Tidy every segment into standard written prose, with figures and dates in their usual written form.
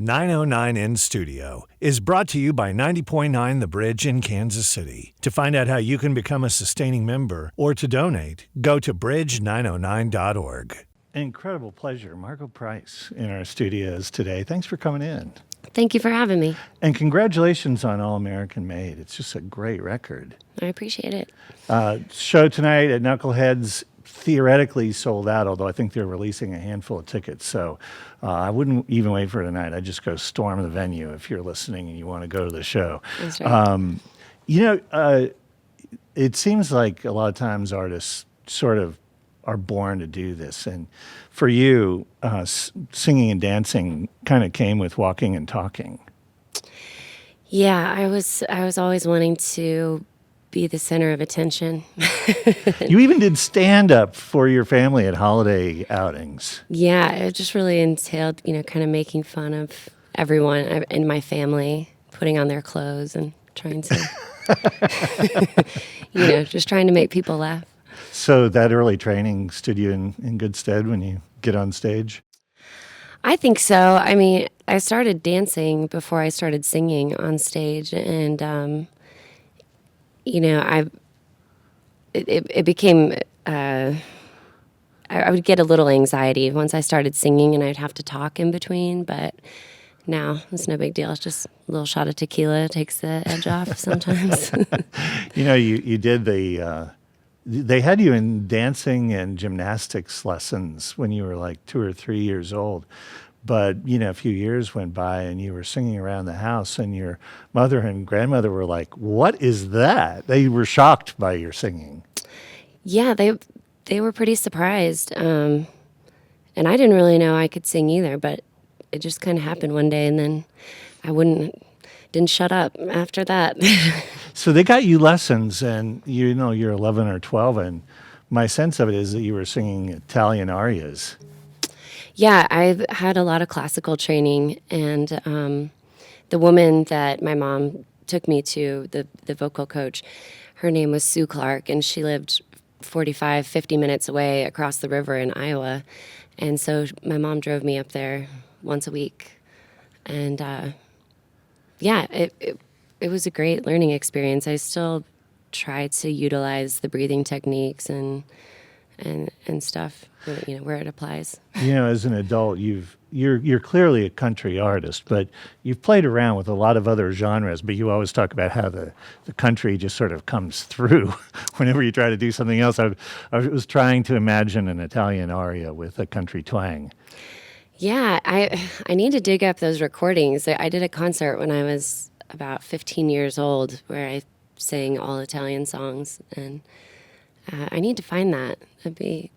909 in Studio is brought to you by 90.9 The Bridge in Kansas City. To find out how you can become a sustaining member or to donate, go to bridge909.org. An incredible pleasure. Margo Price in our studios today. Thanks for coming in. Thank you for having me. And congratulations on All American Made. It's just a great record. I appreciate it. Show tonight at Knuckleheads theoretically sold out, although I think they're releasing a handful of tickets. So I wouldn't even wait for tonight. I'd just go storm the venue if you're listening and you want to go to the show. That's right. It seems like a lot of times artists sort of are born to do this. And for you, singing and dancing kind of came with walking and talking. Yeah, I was always wanting to be the center of attention. You even did stand-up for your family at holiday outings. Yeah, it just really entailed, kind of making fun of everyone in my family, putting on their clothes and trying to, just trying to make people laugh. So that early training stood you in good stead when you get on stage? I think so. I mean, I started dancing before I started singing on stage, and it became, I would get a little anxiety once I started singing and I'd have to talk in between, but now it's no big deal. It's just a little shot of tequila takes the edge off sometimes. You did they had you in dancing and gymnastics lessons when you were like 2 or 3 years old. But, a few years went by and you were singing around the house and your mother and grandmother were like, what is that? They were shocked by your singing. Yeah, they were pretty surprised. And I didn't really know I could sing either, but it just kind of happened one day and then I didn't shut up after that. So they got you lessons and, you're 11 or 12 and my sense of it is that you were singing Italian arias. Yeah, I've had a lot of classical training, and the woman that my mom took me to, the vocal coach, her name was Sue Clark, and she lived 45, 50 minutes away across the river in Iowa. And so my mom drove me up there once a week. And it was a great learning experience. I still try to utilize the breathing techniques and stuff, where it applies. As an adult, you're clearly a country artist, but you've played around with a lot of other genres, but you always talk about how the country just sort of comes through whenever you try to do something else. I was trying to imagine an Italian aria with a country twang. Yeah, I need to dig up those recordings. I did a concert when I was about 15 years old where I sang all Italian songs, and I need to find that. That'd be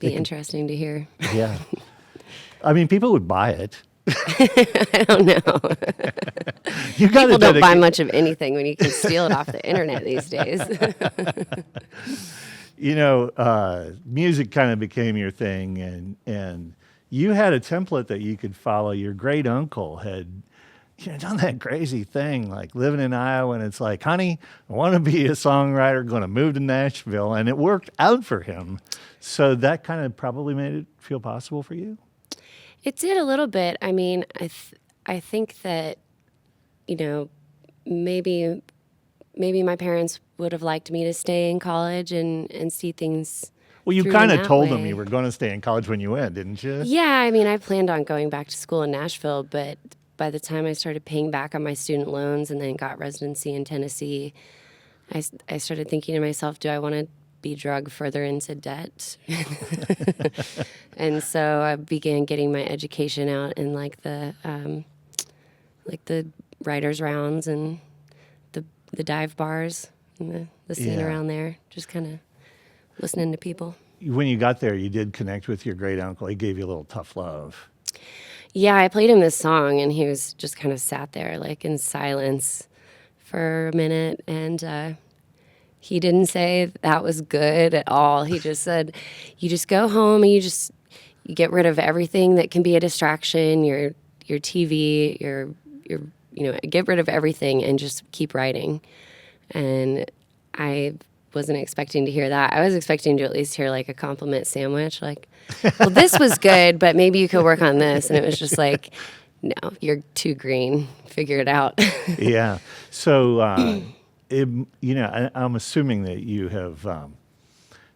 interesting to hear. Yeah. I mean, people would buy it. I don't know. People don't buy much of anything when you can steal it off the internet these days. Music kind of became your thing, and you had a template that you could follow. Your great uncle had done that crazy thing, like living in Iowa, and it's like, honey, I want to be a songwriter, going to move to Nashville, and it worked out for him. So that kind of probably made it feel possible for you? It did a little bit. I mean, I think that, maybe my parents would have liked me to stay in college and see things. Well, you kind of told them you were going to stay in college when you went, didn't you? Yeah, I mean, I planned on going back to school in Nashville, but by the time I started paying back on my student loans and then got residency in Tennessee, I started thinking to myself, do I want to be drugged further into debt? And so I began getting my education out in the writers' rounds and the dive bars and the scene around there, just kind of listening to people. When you got there, you did connect with your great uncle. He gave you a little tough love. Yeah, I played him this song, and he was just kind of sat there, like, in silence for a minute, and he didn't say that was good at all. He just said, you just go home and you get rid of everything that can be a distraction, your TV, your get rid of everything and just keep writing. And I wasn't expecting to hear that. I was expecting to at least hear like a compliment sandwich, like, well, this was good, but maybe you could work on this. And it was just like, no, you're too green. Figure it out. Yeah. So, I'm assuming that you have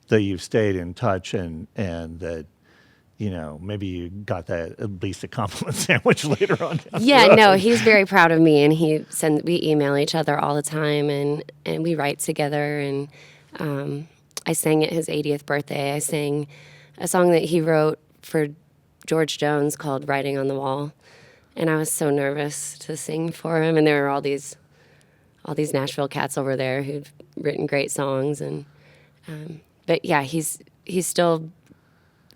that you've stayed in touch and that maybe you got that at least a compliment sandwich later on. Yeah, no, he's very proud of me, and we email each other all the time, and we write together. And I sang at his 80th birthday. I sang a song that he wrote for George Jones called "Writing on the Wall," and I was so nervous to sing for him. And there were all these Nashville cats over there who'd written great songs, and but yeah, he's still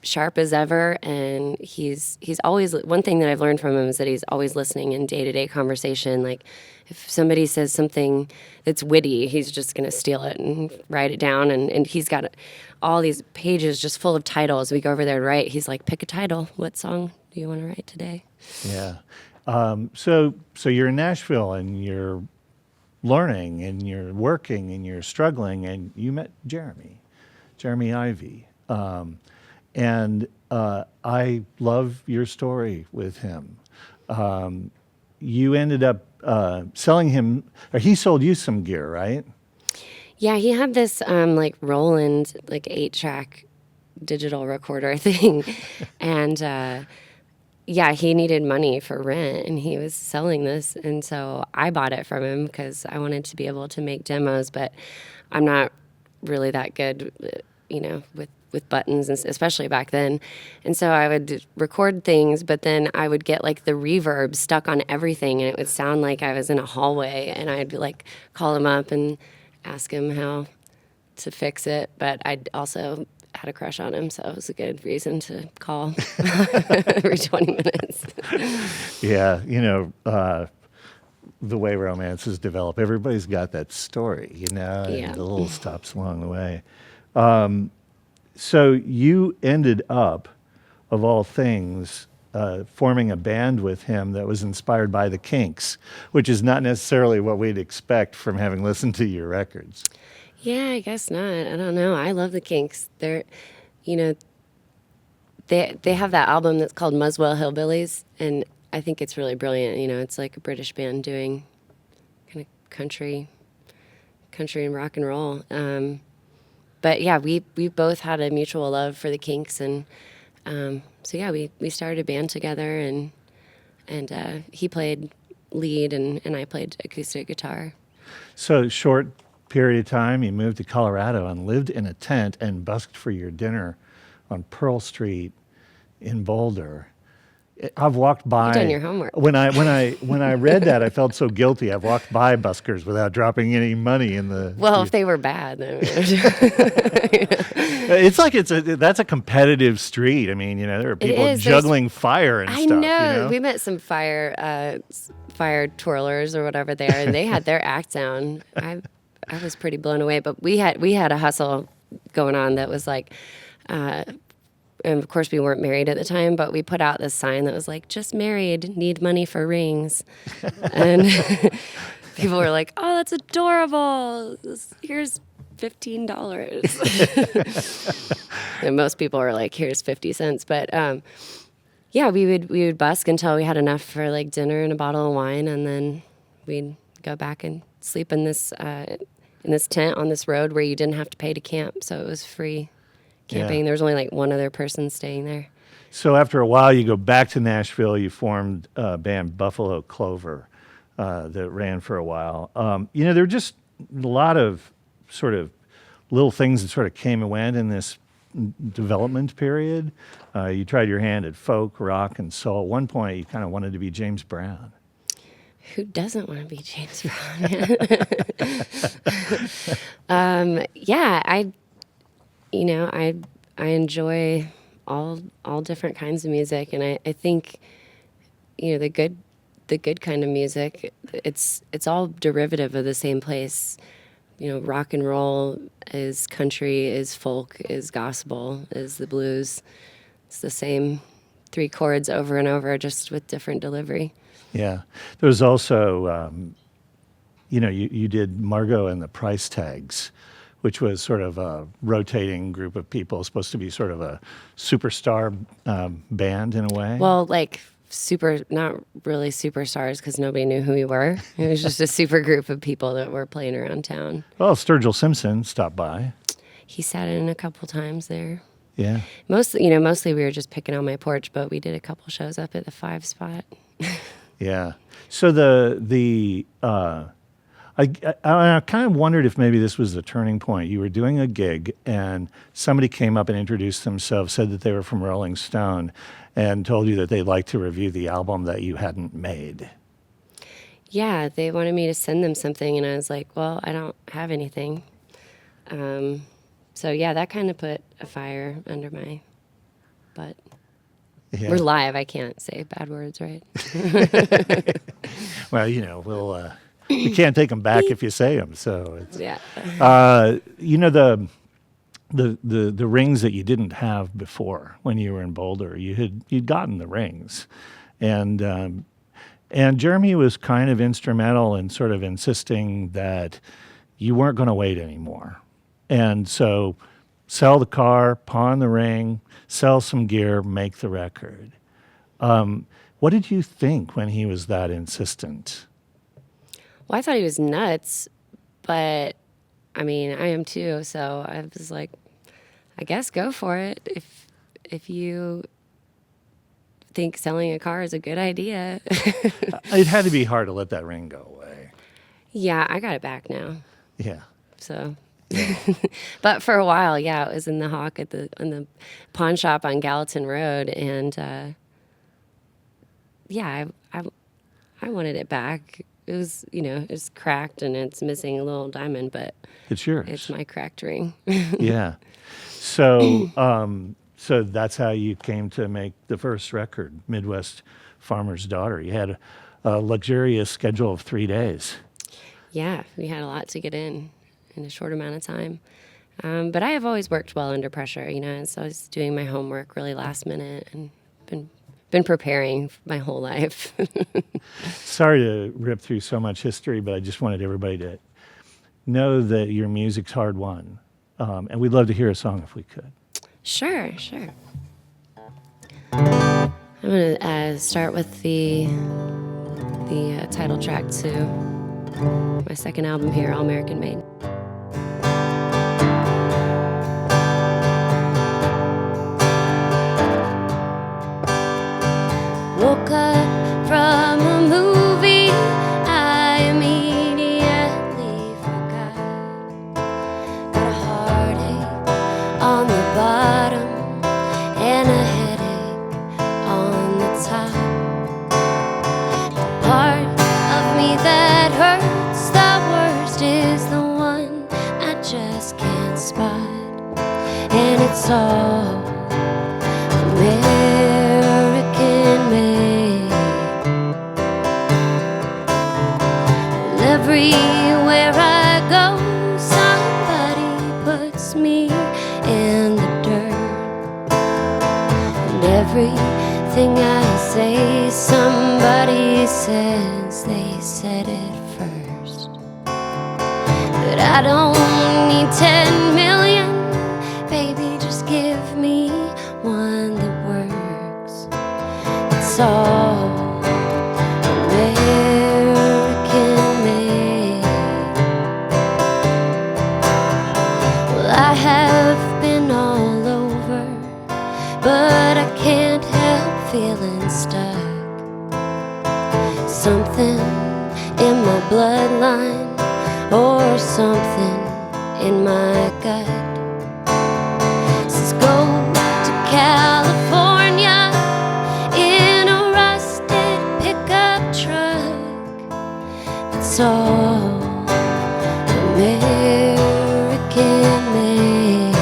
sharp as ever, and he's always, one thing that I've learned from him is that he's always listening in day-to-day conversation. Like if somebody says something that's witty, he's just going to steal it and write it down, and he's got all these pages just full of titles. We go over there to write, he's like, pick a title. What song do you want to write today? Yeah. So you're in Nashville and you're learning and you're working and you're struggling, and you met Jeremy Ivy. And I love your story with him. You ended up selling him, or he sold you some gear, right? Yeah, he had this like Roland, like 8-track digital recorder thing. And yeah, he needed money for rent, and he was selling this. And so I bought it from him because I wanted to be able to make demos, but I'm not really that good, with buttons, and especially back then. And so I would record things, but then I would get like the reverb stuck on everything, and it would sound like I was in a hallway, and I'd like call him up and ask him how to fix it. But I'd also had a crush on him, so it was a good reason to call every 20 minutes. Yeah, the way romances develop, everybody's got that story, and the little stops along the way. So you ended up, of all things, forming a band with him that was inspired by the Kinks, which is not necessarily what we'd expect from having listened to your records. Yeah, I guess not. I don't know. I love the Kinks. They're, they have that album that's called Muswell Hillbillies, and I think it's really brilliant. It's like a British band doing kind of country and rock and roll. But yeah, we both had a mutual love for the Kinks, and so yeah, we started a band together, and he played lead, and I played acoustic guitar. So short period of time, you moved to Colorado and lived in a tent and busked for your dinner on Pearl Street in Boulder. I've walked by. You've done your homework. When I read that, I felt so guilty. I've walked by buskers without dropping any money in the. Well, if they were bad, then. It's like that's a competitive street. I mean, there are people juggling fire and stuff. I know. We met some fire twirlers or whatever there, and they had their act down. I was pretty blown away, but we had a hustle going on that was like. And of course, we weren't married at the time, but we put out this sign that was like, just married, need money for rings. And people were like, oh, that's adorable. Here's $15. And most people were like, here's 50 cents. But yeah, we would busk until we had enough for like dinner and a bottle of wine. And then we'd go back and sleep in this tent on this road where you didn't have to pay to camp. So it was free camping. Yeah. There was only like one other person staying there. So after a while, you go back to Nashville. You formed a band, Buffalo Clover, that ran for a while. There were just a lot of sort of little things that sort of came and went in this development period. You tried your hand at folk, rock, and soul. At one point, you kind of wanted to be James Brown. Who doesn't want to be James Brown? Yeah, I enjoy all different kinds of music, and I think the good kind of music, it's all derivative of the same place. Rock and roll is country, is folk, is gospel, is the blues. It's the same 3 chords over and over, just with different delivery. Yeah, there was also you did Margo and the Price Tags, which was sort of a rotating group of people, supposed to be sort of a superstar band in a way. Well, like not really superstars because nobody knew who we were. It was just a super group of people that were playing around town. Well, Sturgill Simpson stopped by. He sat in a couple times there. Yeah. Mostly we were just picking on my porch, but we did a couple shows up at the 5 spot. Yeah. So I kind of wondered if maybe this was the turning point. You were doing a gig and somebody came up and introduced themselves, said that they were from Rolling Stone, and told you that they'd like to review the album that you hadn't made. Yeah, they wanted me to send them something, and I was like, well, I don't have anything. So yeah, that kind of put a fire under my butt. Yeah. We're live. I can't say bad words, right? Well, we can't take them back if you say them. So it's, Yeah. the rings that you didn't have before when you were in Boulder, you'd gotten the rings, and Jeremy was kind of instrumental in sort of insisting that you weren't going to wait anymore, and so sell the car, pawn the ring, sell some gear, make the record. What did you think when he was that insistent? Well, I thought he was nuts, but I mean, I am too. So I was like, I guess go for it. If you think selling a car is a good idea. It had to be hard to let that ring go away. Yeah, I got it back now. Yeah. So, but for a while, yeah, it was in the Hawk in the pawn shop on Gallatin Road, and yeah, I wanted it back. It was, it's cracked and it's missing a little diamond, but It's yours. it's my cracked ring. Yeah. So, so that's how you came to make the first record, Midwest Farmer's Daughter. You had a luxurious schedule of 3 days. Yeah, we had a lot to get in a short amount of time. But I have always worked well under pressure, and so I was doing my homework really last minute and been preparing my whole life. Sorry to rip through so much history, but I just wanted everybody to know that your music's hard won. And we'd love to hear a song if we could. Sure. I'm going to start with the title track to my second album here, All American Made. Woke up from a movie I immediately forgot. Got a heartache on the bottom and a headache on the top. The part of me that hurts the worst is the one I just can't spot. And it's all American made. Well, everywhere I go, somebody puts me in the dirt. And everything I say, somebody says they said it first. But I don't need 10 million, baby, just give me one that works. It's all American made. Well, I have been all over, but I can't help feeling stuck. Something in my bloodline or something in my gut says go to California in a rusted pickup truck. It's all American made.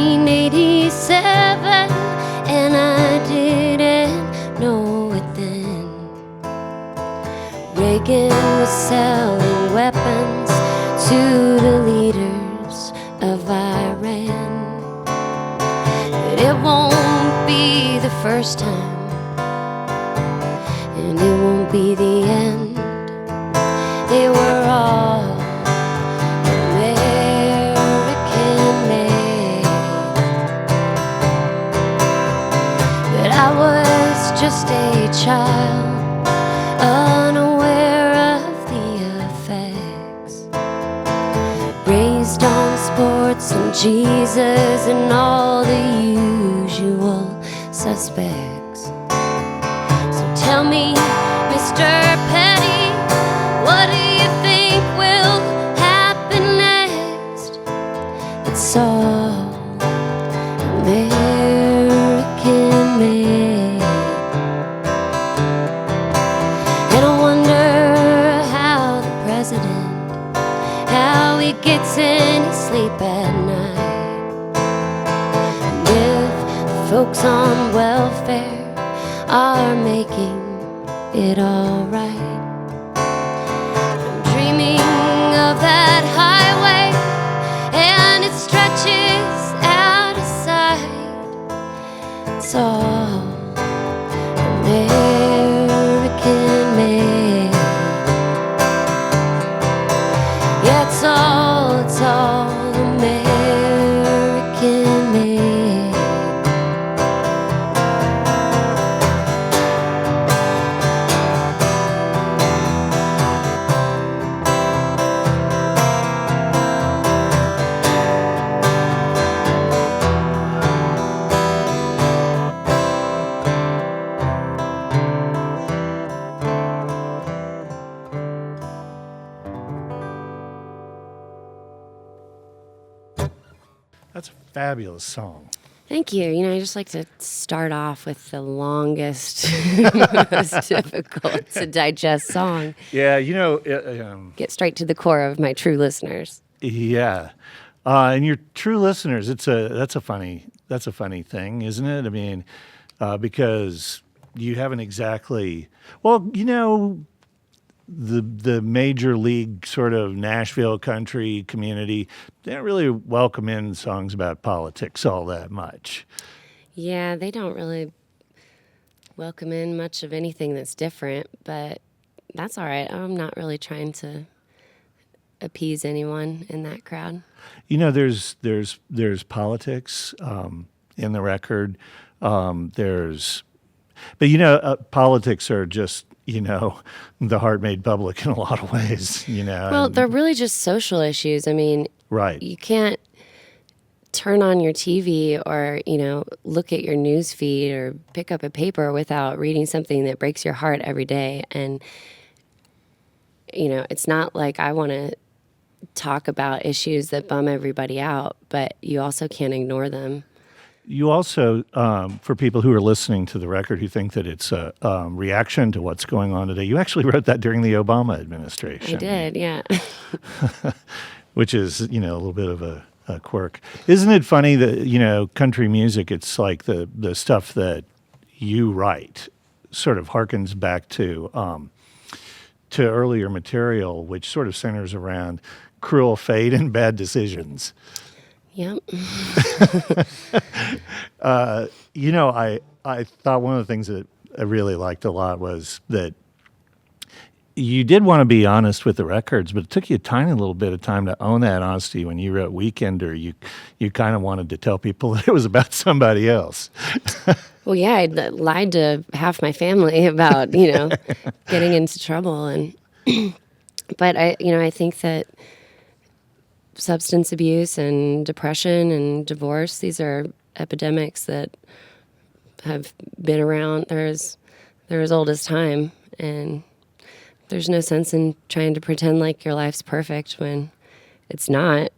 '87, and I didn't know it then. Reagan was selling weapons to the leaders of Iran. won't be the first time, and it won't be the end. They were all American made, but I was just a child, unaware of the effects, raised on sports and Jesus and all the usual suspects. So tell me, Mr. Petty, what do you think will happen next? It's all American made. And I wonder how the president, how he gets any sleep at night, and if the folks on welfare are making it all right. I'm dreaming of that highway, and it stretches out of sight. It's all American made. Yeah, it's all American made. That's a fabulous song. Thank you. You know, I just like to start off with the longest, most difficult to digest song. Yeah, you know, Get straight to the core of my true listeners. yeah, and your true listeners. That's a funny thing, isn't it? I mean, because you haven't exactly. Well, you know, the major league sort of Nashville country community, they don't really welcome in songs about politics all that much. Yeah, they don't really welcome in much of anything that's different, but that's all right. I'm not really trying to appease anyone in that crowd. You know, there's politics in the record. But you know, politics are just, you know, the Hart made public in a lot of ways. You know, Well, and- they're really just social issues. I mean, right. you can't turn on your TV or, you know, look at your news feed or pick up a paper without reading something that breaks your heart every day. And, you know, it's not like I want to talk about issues that bum everybody out, but you also can't ignore them. You also, for people who are listening to the record who think that it's a reaction to what's going on today, you actually wrote that during the Obama administration. I did, yeah. Which is, you know, a little bit of a quirk. Isn't it funny that, you know, country music, it's like the stuff that you write sort of harkens back to earlier material, which sort of centers around cruel fate and bad decisions. Yep. You know, I thought one of the things that I really liked a lot was that you did want to be honest with the records, but it took you a tiny little bit of time to own that honesty. When you wrote Weekender, you kind of wanted to tell people that it was about somebody else. Well, yeah, I lied to half my family about, you know, getting into trouble. And but I think that substance abuse and depression and divorce, these are epidemics that have been around. They're as old as time, and there's no sense in trying to pretend like your life's perfect when it's not.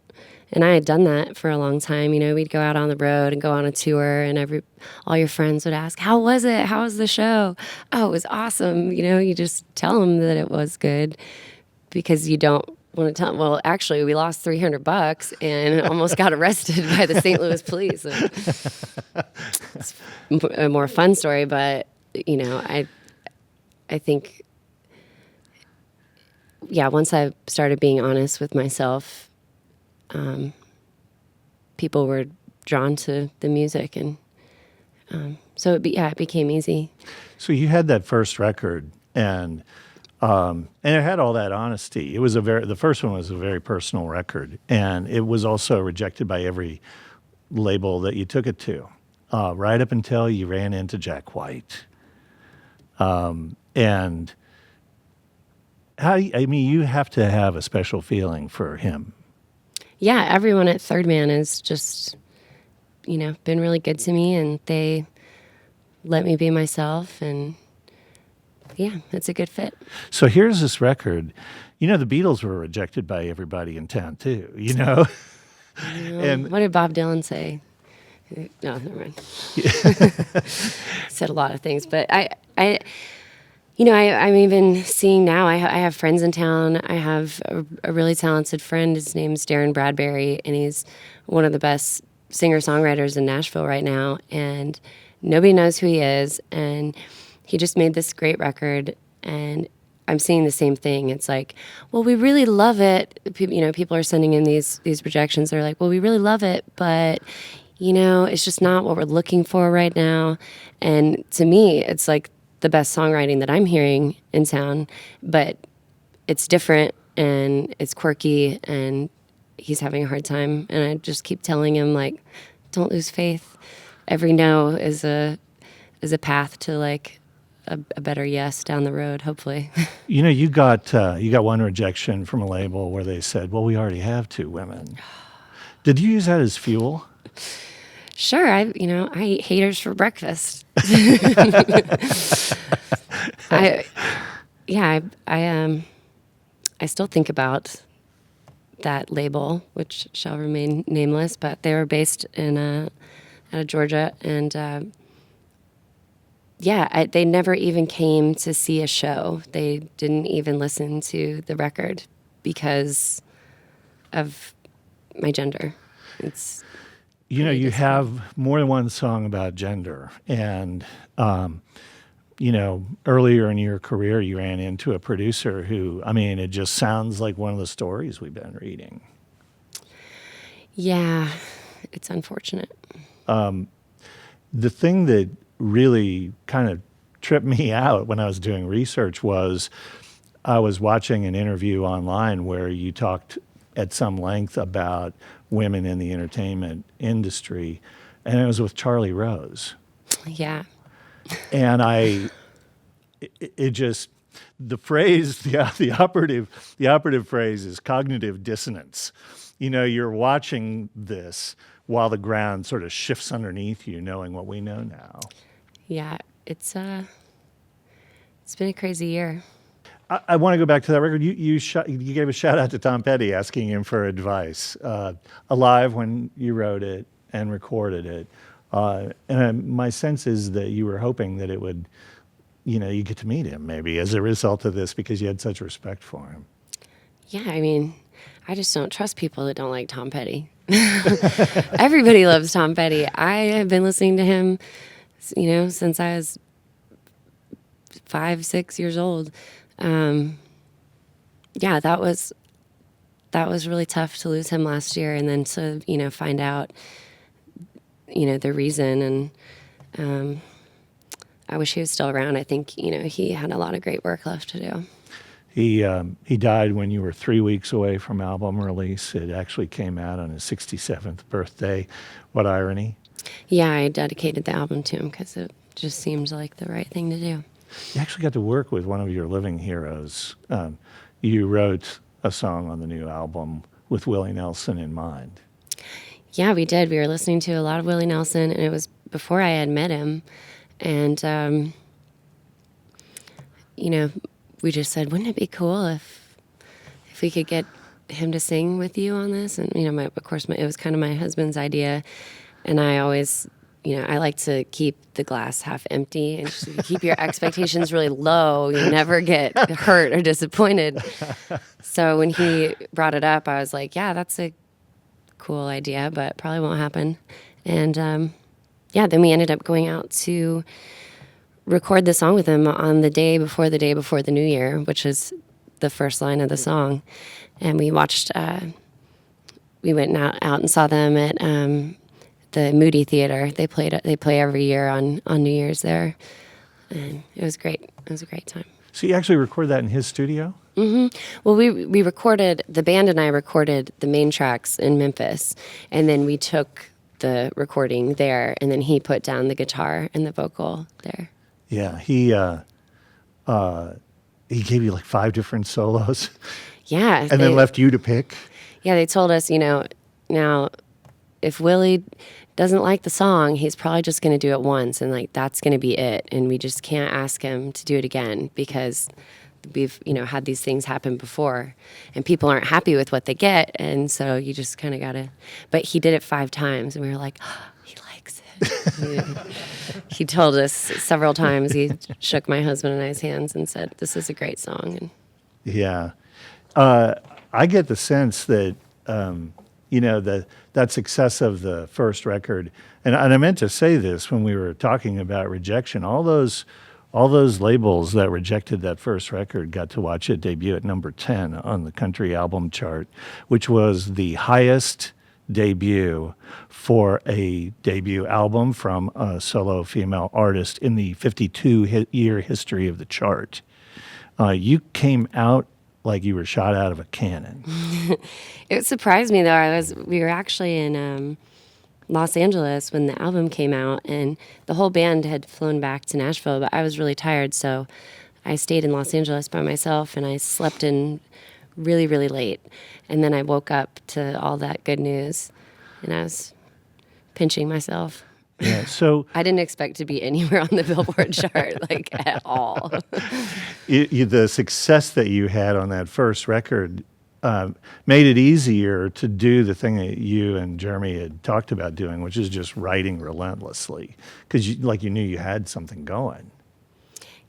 And I had done that for a long time. You know, we'd go out on the road and go on a tour, and all your friends would ask, "How was it? How was the show?" "Oh, it was awesome." You know, you just tell them that it was good because you don't want to tell them, well, actually, we lost $300 and almost got arrested by the St. Louis police. It's a more fun story, but, you know, I think, yeah, once I started being honest with myself, people were drawn to the music, and So it became easy. So you had that first record, and it had all that honesty. It was the first one was a very personal record, and it was also rejected by every label that you took it to, right up until you ran into Jack White. And you have to have a special feeling for him. Yeah, everyone at Third Man is just, been really good to me, and they let me be myself, and yeah, it's a good fit. So here's this record. The Beatles were rejected by everybody in town too, And what did Bob Dylan say? No, never mind. Said a lot of things, but I'm even seeing now, I have friends in town. I have a really talented friend. His name's Darren Bradbury, and he's one of the best singer-songwriters in Nashville right now, and nobody knows who he is, and he just made this great record, and I'm seeing the same thing. It's like, well, we really love it. People are sending in these projections. They're like, well, we really love it, but it's just not what we're looking for right now. And to me, it's like the best songwriting that I'm hearing in town, but it's different and it's quirky, and he's having a hard time. And I just keep telling him, like, don't lose faith. Every no is a path to like a better yes down the road, hopefully. You got one rejection from a label where they said, well, we already have 2 women. Did you use that as fuel? Sure, I eat haters for breakfast. I still think about that label, which shall remain nameless, but they were based in out of Georgia, and they never even came to see a show. They didn't even listen to the record because of my gender. It's really you have more than one song about gender, and earlier in your career, you ran into a producer who, it just sounds like one of the stories we've been reading. Yeah, it's unfortunate. The thing that really kind of tripped me out when I was doing research was I was watching an interview online where you talked at some length about women in the entertainment industry, and it was with Charlie Rose. Yeah. And the phrase, the operative phrase is cognitive dissonance. You're watching this while the ground sort of shifts underneath you, knowing what we know now. Yeah, it's been a crazy year. I want to go back to that record. You gave a shout out to Tom Petty, asking him for advice, alive when you wrote it and recorded it. And my sense is that you were hoping that it would, you get to meet him maybe as a result of this because you had such respect for him. Yeah, I just don't trust people that don't like Tom Petty. Everybody loves Tom Petty. I have been listening to him, since I was 5, 6 years old. That was really tough to lose him last year, and then to find out the reason, and I wish he was still around. I think he had a lot of great work left to do. He died when you were 3 weeks away from album release. It actually came out on his 67th birthday. What irony. Yeah, I dedicated the album to him because it just seems like the right thing to do. You actually got to work with one of your living heroes. You wrote a song on the new album with Willie Nelson in mind. Yeah, we did. We were listening to a lot of Willie Nelson, and it was before I had met him. And, we just said, wouldn't it be cool if we could get him to sing with you on this? And, it was kind of my husband's idea. And I always, I like to keep the glass half empty and just keep your expectations really low. You never get hurt or disappointed. So when he brought it up, I was like, yeah, that's a cool idea, but probably won't happen. And, then we ended up going out to record the song with him on the day before the new year, which is the first line of the song. And we watched, we went out and saw them at the Moody Theater. They play every year on New Year's there, and it was great. It was a great time. So you actually record that in his studio? Well, we recorded, the band and I recorded the main tracks in Memphis, and then we took the recording there, and then he put down the guitar and the vocal there. Yeah, he gave you like 5 different solos. Yeah. And then left you to pick. Yeah, they told us, now if Willie doesn't like the song, he's probably just going to do it once, and like that's going to be it, and we just can't ask him to do it again because we've had these things happen before, and people aren't happy with what they get, and so you just kind of gotta. But he did it 5 times, and we were like, oh, he likes it. He told us several times. He shook my husband and I's hands and said, "This is a great song." And yeah, I get the sense that that success of the first record, and I meant to say this when we were talking about rejection. All those labels that rejected that first record got to watch it debut at number 10 on the country album chart, which was the highest debut for a debut album from a solo female artist in the 52-year history of the chart. You came out like you were shot out of a cannon. It surprised me, though. We were actually in Los Angeles when the album came out, and the whole band had flown back to Nashville, but I was really tired, so I stayed in Los Angeles by myself, and I slept in really, really late. And then I woke up to all that good news, and I was pinching myself. Yeah, so I didn't expect to be anywhere on the Billboard chart, like, at all. The success that you had on that first record made it easier to do the thing that you and Jeremy had talked about doing, which is just writing relentlessly, because you knew you had something going.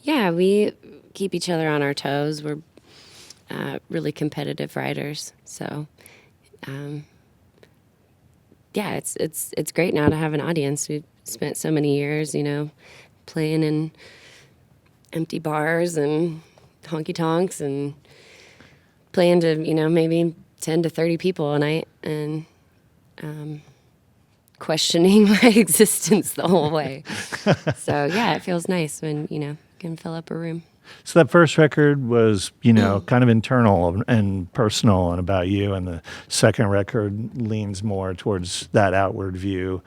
Yeah, we keep each other on our toes. We're really competitive writers, so yeah, it's great now to have an audience. We've spent so many years, playing in empty bars and honky tonks and playing to, maybe 10 to 30 people a night, and questioning my existence the whole way. So yeah, it feels nice when, you can fill up a room. So that first record was, kind of internal and personal and about you, and the second record leans more towards that outward view,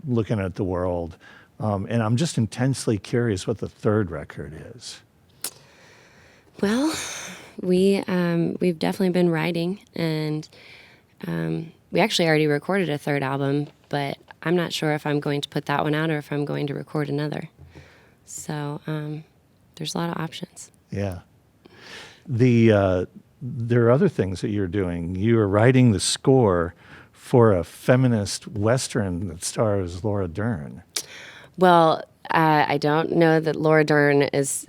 looking at the world. And I'm just intensely curious what the third record is. Well, we've definitely been writing, and we actually already recorded a third album, but I'm not sure if I'm going to put that one out or if I'm going to record another. So there's a lot of options. Yeah. There are other things that you're doing. You are writing the score for a feminist Western that stars Laura Dern. Well, I don't know that Laura Dern is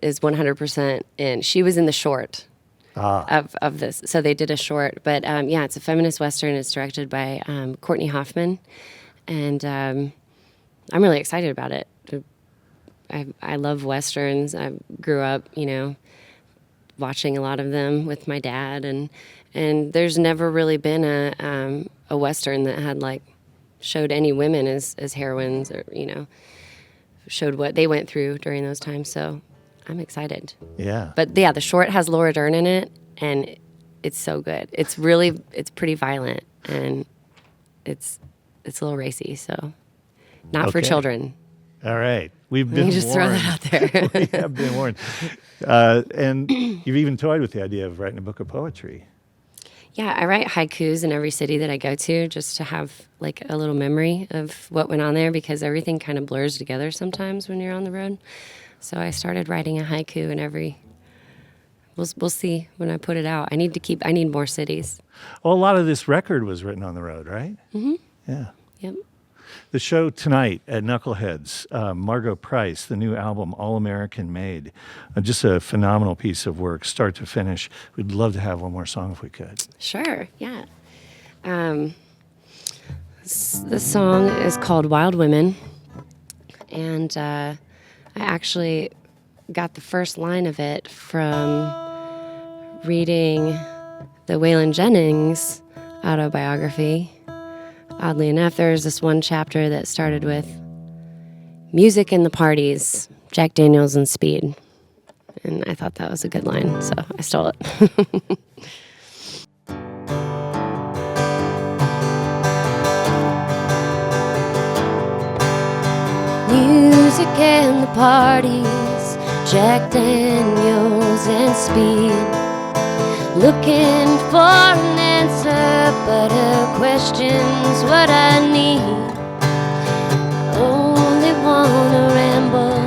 100% in. She was in the short of this. So they did a short. But yeah, it's a feminist Western. It's directed by Courtney Hoffman. And I'm really excited about it. I love Westerns. I grew up, watching a lot of them with my dad. And there's never really been a Western that had, showed any women as heroines or, showed what they went through during those times. So I'm excited. Yeah. But yeah, the short has Laura Dern in it, and it's so good. It's pretty violent, and it's a little racy, so not for children. All right. We've been warned. Just throw that out there. We have been warned. And you've even toyed with the idea of writing a book of poetry. Yeah, I write haikus in every city that I go to just to have a little memory of what went on there, because everything kind of blurs together sometimes when you're on the road. So I started writing a haiku in every. We'll see when I put it out. I need more cities. Well, a lot of this record was written on the road, right? Mm-hmm. Yeah. Yep. The show tonight at Knuckleheads, Margo Price, the new album, All American Made. Just a phenomenal piece of work, start to finish. We'd love to have one more song if we could. Sure, yeah. The song is called Wild Women, and I actually got the first line of it from reading the Waylon Jennings autobiography. Oddly enough, there's this one chapter that started with music in the parties, Jack Daniels and speed. And I thought that was a good line, so I stole it. Music and the parties, Jack Daniels and speed. Looking for an answer, but a question's what I need. I only wanna ramble,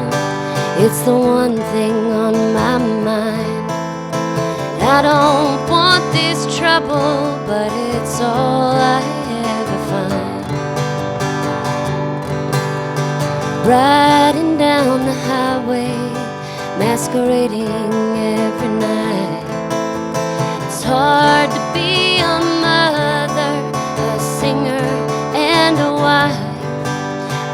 it's the one thing on my mind. I don't want this trouble, but it's all I ever find. Riding down the highway, masquerading every night. It's hard to be a mother, a singer, and a wife.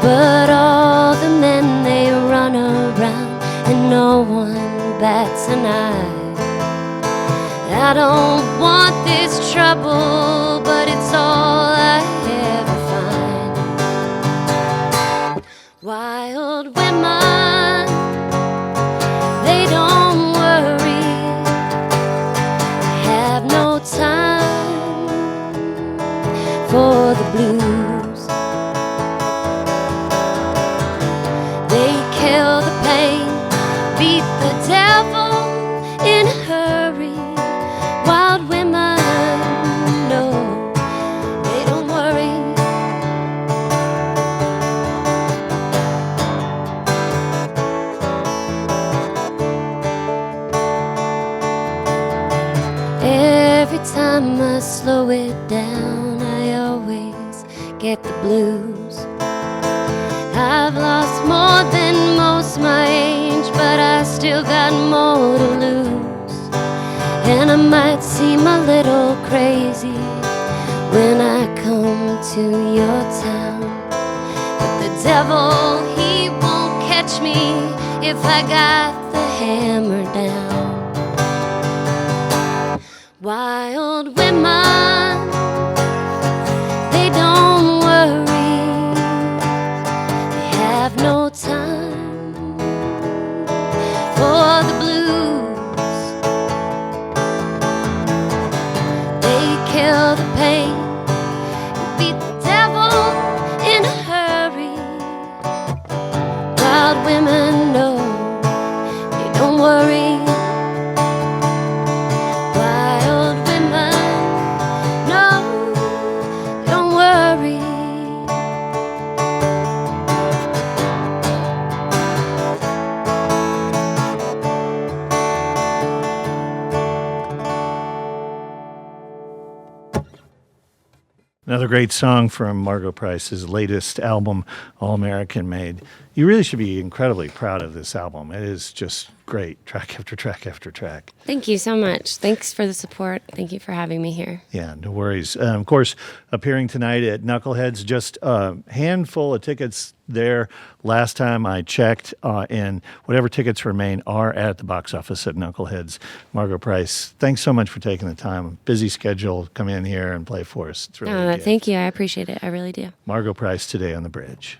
But all the men, they run around and no one bats an eye. I don't want this trouble, but it's all I ever find. Wild women, they don't worry, have no time for the blues. They kill the pain, beat the devil in a hurry. Wild women, no, they don't worry. Every time I slow it down, I always get the blues. I've lost more than most my age, but I still got more to lose. And I might seem a little crazy when I come to your town, but the devil, he won't catch me if I got the hammer down. Wild women, they don't worry, they have no time for the blues. They kill the pain, beat the devil in a hurry. Wild women, no, they don't worry. Another great song from Margo Price's latest album, All American Made. You really should be incredibly proud of this album. It is just great, track after track after track. Thank you so much. Thanks for the support. Thank you for having me here. Yeah, no worries. Of course, appearing tonight at Knuckleheads, just a handful of tickets there last time I checked, and whatever tickets remain are at the box office at Knuckleheads. Margo Price, thanks so much for taking the time. Busy schedule, come in here and play for us. It's really good. Thank you. I appreciate it. I really do. Margo Price today on The Bridge.